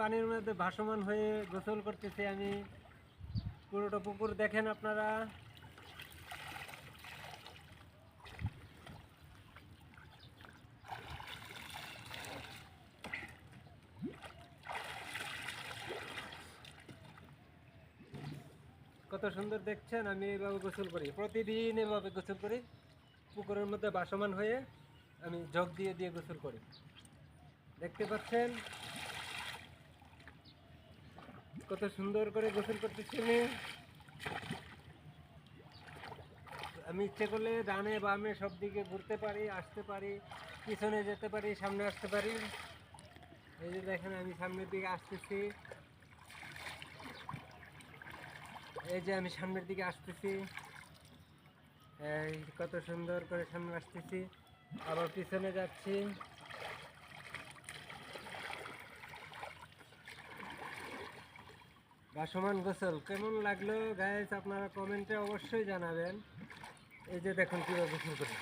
পানির মধ্যে ভাসমান হয়ে গোসল করতেছি আমি। পুরোটা পুকুর দেখেন আপনারা। কত সুন্দর দেখছেন, আমি এইভাবে গোসল করি, প্রতিদিন এভাবে গোসল করি। পুকুরের মধ্যে ভাসমান হয়ে আমি জগ দিয়ে দিয়ে গোসল করি। দেখতে পাচ্ছেন কত সুন্দর করে গোসল করতেছি আমি ইচ্ছে করলে ডানে বামে সব দিকে ঘুরতে পারি, আসতে পারি, পিছনে যেতে পারি, সামনে আসতে পারি। এই যে দেখেন আমি সামনের দিকে আসতেছি, এই যে আমি সামনের দিকে আসতেছি, এই কত সুন্দর করে সামনে আসতেছি, আবার পিছনে যাচ্ছি। ভাসমান গোসল কেমন লাগলো গাইস, আপনারা কমেন্টে অবশ্যই জানাবেন। এই যে দেখুন কীভাবে গোসল করি।